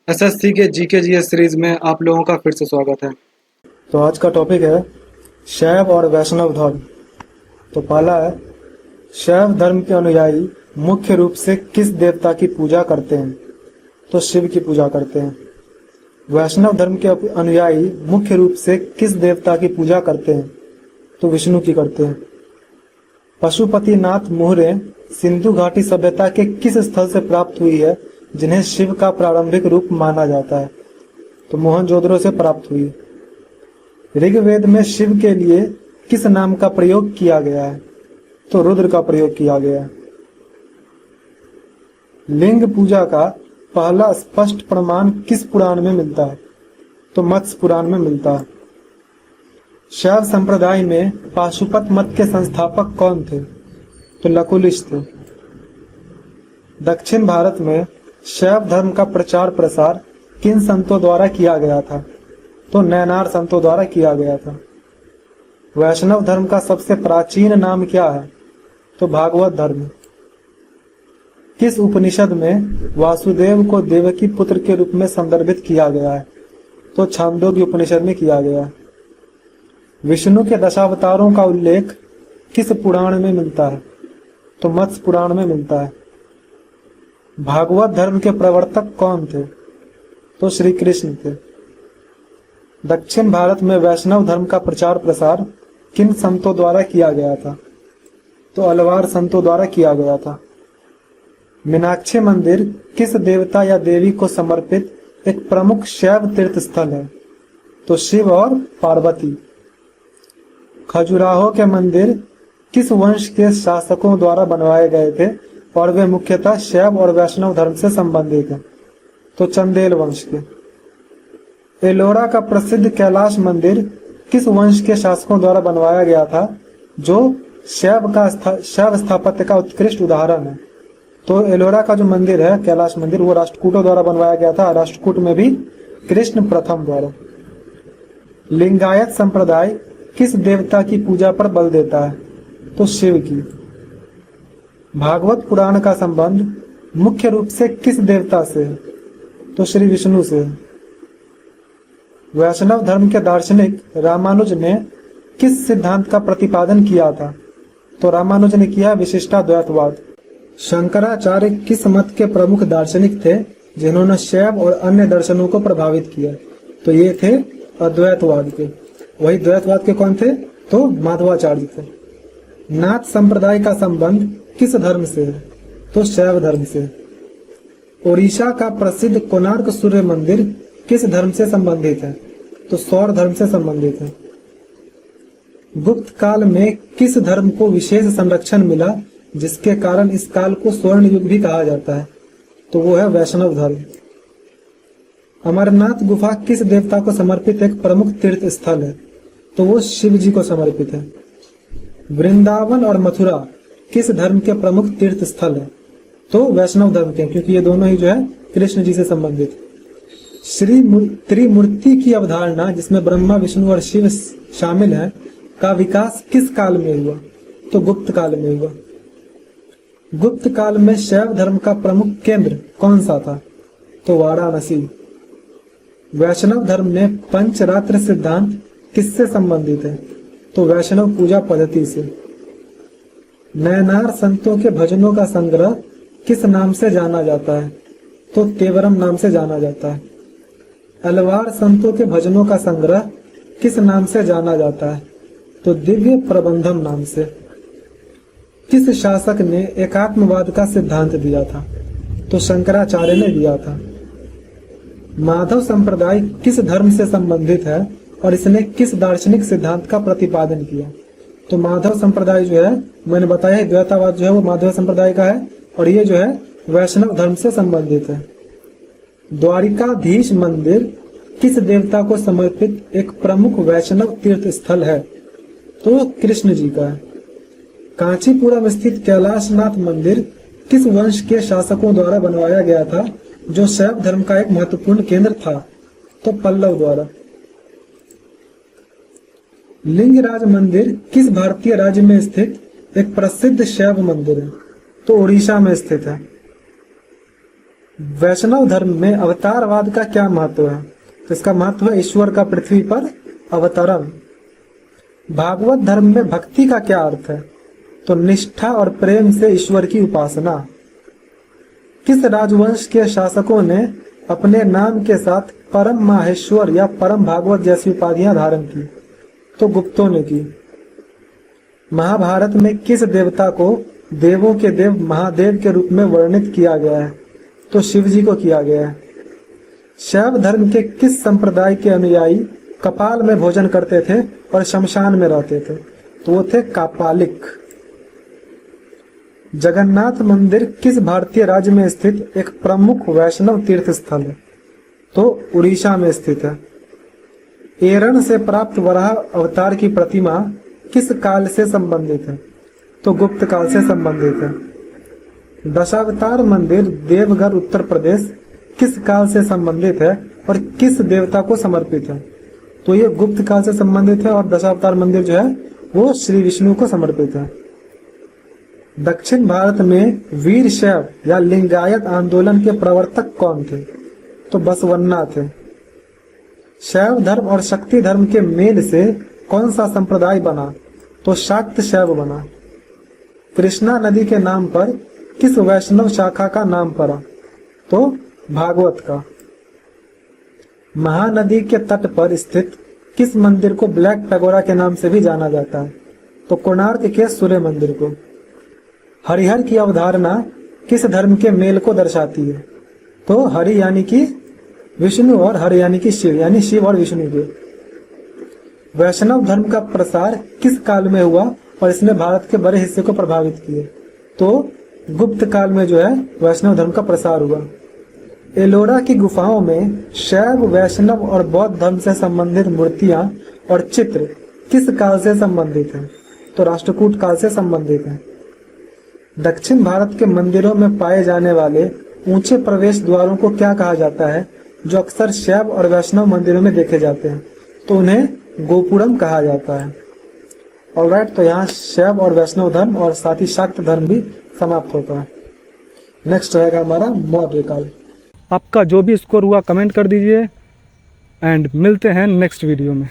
SSC के GK GS series में आप लोगों का फिर से स्वागत है। तो आज का टॉपिक है शैव और वैष्णव धर्म। तो पहला है, शैव धर्म के अनुयायी मुख्य रूप से किस देवता की पूजा करते हैं? तो शिव की पूजा करते हैं। वैष्णव धर्म के अनुयायी मुख्य रूप से किस देवता की पूजा करते हैं? तो विष्णु की करते हैं। पशुपतिनाथ मोहरे सिंधु घाटी सभ्यता के किस स्थल से प्राप्त हुई है जिन्हें शिव का प्रारंभिक रूप माना जाता है? तो मोहनजोदड़ो से प्राप्त हुई। ऋग्वेद में शिव के लिए किस नाम का प्रयोग किया गया है? तो रुद्र का प्रयोग किया गया है। लिंग पूजा का पहला स्पष्ट प्रमाण किस पुराण में मिलता है? तो मत्स्य पुराण में मिलता है। शैव संप्रदाय में पाशुपत मत के संस्थापक कौन थे? तो लकुलिश थे। दक्षिण भारत में शैव धर्म का प्रचार प्रसार किन संतों द्वारा किया गया था? तो नैनार संतों द्वारा किया गया था। वैष्णव धर्म का सबसे प्राचीन नाम क्या है? तो भागवत धर्म। किस उपनिषद में वासुदेव को देवकी पुत्र के रूप में संदर्भित किया गया है? तो छांदोग्य उपनिषद में किया गया है। विष्णु के दशावतारों का उल्लेख किस पुराण में मिलता है? तो मत्स्य पुराण में मिलता है। भागवत धर्म के प्रवर्तक कौन थे? तो श्री कृष्ण थे। दक्षिण भारत में वैष्णव धर्म का प्रचार प्रसार किन संतों द्वारा किया गया था? तो अलवार संतों द्वारा किया गया था। मीनाक्षी मंदिर किस देवता या देवी को समर्पित एक प्रमुख शैव तीर्थ स्थल है? तो शिव और पार्वती। खजुराहो के मंदिर किस वंश के शासकों द्वारा बनवाए गए थे और वे मुख्यतः शैव और वैष्णव धर्म से संबंधित हैं? तो चंदेल वंश के। एलोरा का प्रसिद्ध कैलाश मंदिर किस वंश के शासकों द्वारा बनवाया गया था जो शैव स्थापत्य का उत्कृष्ट उदाहरण है? तो एलोरा का जो मंदिर है कैलाश मंदिर वो राष्ट्रकूटों द्वारा बनवाया गया था। राष्ट्रकूट में भी कृष्ण प्रथम द्वारा। लिंगायत संप्रदाय किस देवता की पूजा पर बल देता है? तो शिव की। भागवत पुराण का संबंध मुख्य रूप से किस देवता से है? तो श्री विष्णु से। वैष्णव धर्म के दार्शनिक रामानुज ने किस सिद्धांत का प्रतिपादन किया था? तो रामानुज ने किया विशिष्टाद्वैतवाद। शंकराचार्य किस मत के प्रमुख दार्शनिक थे जिन्होंने शैव और अन्य दर्शनों को प्रभावित किया? तो ये थे अद्वैतवाद के। वही द्वैतवाद के कौन थे? तो माधवाचार्य थे। नाथ संप्रदाय का संबंध किस धर्म से है? तो शैव धर्म से। ओडिशा का प्रसिद्ध कोणार्क सूर्य मंदिर किस धर्म से संबंधित है? तो सौर धर्म से संबंधित है। गुप्त काल में किस धर्म को विशेष संरक्षण मिला जिसके कारण इस काल को स्वर्ण युग भी कहा जाता है? तो वो है वैष्णव धर्म। अमरनाथ गुफा किस देवता को समर्पित एक प्रमुख तीर्थ स्थल है? तो वो शिव जी को समर्पित है। वृंदावन और मथुरा किस धर्म के प्रमुख तीर्थ स्थल है? तो वैष्णव धर्म के, क्योंकि ये दोनों ही जो है कृष्ण जी से संबंधित। श्री त्रिमूर्ति की अवधारणा जिसमें ब्रह्मा विष्णु और शिव शामिल है का विकास किस काल में हुआ? तो गुप्त काल में हुआ। गुप्त काल में शैव धर्म का प्रमुख केंद्र कौन सा था? तो वाराणसी। वैष्णव धर्म में पंचरात्र सिद्धांत किससे संबंधित है? तो वैष्णव पूजा पद्धति से। नैनार संतों के भजनों का संग्रह किस नाम से जाना जाता है? तो तेवरम नाम से जाना जाता है। अलवार संतों के भजनों का संग्रह किस नाम से जाना जाता है? तो दिव्य प्रबंधम नाम से। किस शासक ने एकात्मवाद का सिद्धांत दिया था? तो शंकराचार्य ने दिया था। माधव संप्रदाय किस धर्म से संबंधित है और इसने किस दार्शनिक सिद्धांत का प्रतिपादन किया? तो माधव संप्रदाय जो है मैंने बताया है द्वैतवाद जो है वो माधव संप्रदाय का है और ये जो है वैष्णव धर्म से संबंधित है। द्वारिकाधीश मंदिर किस देवता को समर्पित एक प्रमुख वैष्णव तीर्थ स्थल है? तो कृष्ण जी का है। कांचीपुरम स्थित कैलाशनाथ मंदिर किस वंश के शासकों द्वारा बनवाया गया था जो शैव धर्म का एक महत्वपूर्ण केंद्र था? तो पल्लव द्वारा। लिंगराज मंदिर किस भारतीय राज्य में स्थित एक प्रसिद्ध शैव मंदिर है? तो ओडिशा में स्थित है। वैष्णव धर्म में अवतारवाद का क्या महत्व है? तो इसका महत्व है ईश्वर का पृथ्वी पर अवतरण। भागवत धर्म में भक्ति का क्या अर्थ है? तो निष्ठा और प्रेम से ईश्वर की उपासना। किस राजवंश के शासकों ने अपने नाम के साथ परम माहेश्वर या परम भागवत जैसी उपाधियां धारण की? तो गुप्तों ने की। महाभारत में किस देवता को देवों के देव महादेव के रूप में वर्णित किया गया है? तो शिव जी को किया गया है। शैव धर्म के किस संप्रदाय के अनुयायी कपाल में भोजन करते थे और शमशान में रहते थे? तो वो थे कापालिक। जगन्नाथ मंदिर किस भारतीय राज्य में स्थित एक प्रमुख वैष्णव तीर्थ स्थल है? तो उड़ीसा में स्थित है। एरण से प्राप्त वराह अवतार की प्रतिमा किस काल से संबंधित है? तो गुप्त काल से संबंधित है। दशावतार मंदिर देवघर उत्तर प्रदेश किस काल से संबंधित है और किस देवता को समर्पित है? तो ये गुप्त काल से संबंधित है और दशावतार मंदिर जो है वो श्री विष्णु को समर्पित है। दक्षिण भारत में वीर शैव या लिंगायत आंदोलन के प्रवर्तक कौन थे? तो बसवन्ना थे। शैव धर्म और शक्ति धर्म के मेल से कौन सा संप्रदाय बना? तो शाक्त शैव बना। कृष्णा नदी के नाम पर किस वैष्णव शाखा का नाम पड़ा? तो भागवत का। महानदी के तट पर स्थित किस मंदिर को ब्लैक पैगोडा के नाम से भी जाना जाता है? तो कोणार्क के सूर्य मंदिर को। हरिहर की अवधारणा किस धर्म के मेल को दर्शाती है? तो हरि यानी कि विष्णु और हर यानी कि शिव, यानी शिव और विष्णु के। वैष्णव धर्म का प्रसार किस काल में हुआ और इसने भारत के बड़े हिस्से को प्रभावित किए? तो गुप्त काल में जो है वैष्णव धर्म का प्रसार हुआ। एलोरा की गुफाओं में शैव, वैष्णव और बौद्ध धर्म से संबंधित मूर्तियां और चित्र किस काल से संबंधित हैं? तो राष्ट्रकूट काल से संबंधित हैं। दक्षिण भारत के मंदिरों में पाए जाने वाले ऊंचे प्रवेश द्वारों को क्या कहा जाता है, जो अक्सर शैव और वैष्णव मंदिरों में देखे जाते हैं? तो उन्हें गोपुरम कहा जाता है। ऑलराइट, तो यहाँ शैव और वैष्णव धर्म और साथ ही शाक्त धर्म भी समाप्त होता है। नेक्स्ट रहेगा हमारा मौर्य काल। आपका जो भी स्कोर हुआ कमेंट कर दीजिए एंड मिलते हैं नेक्स्ट वीडियो में।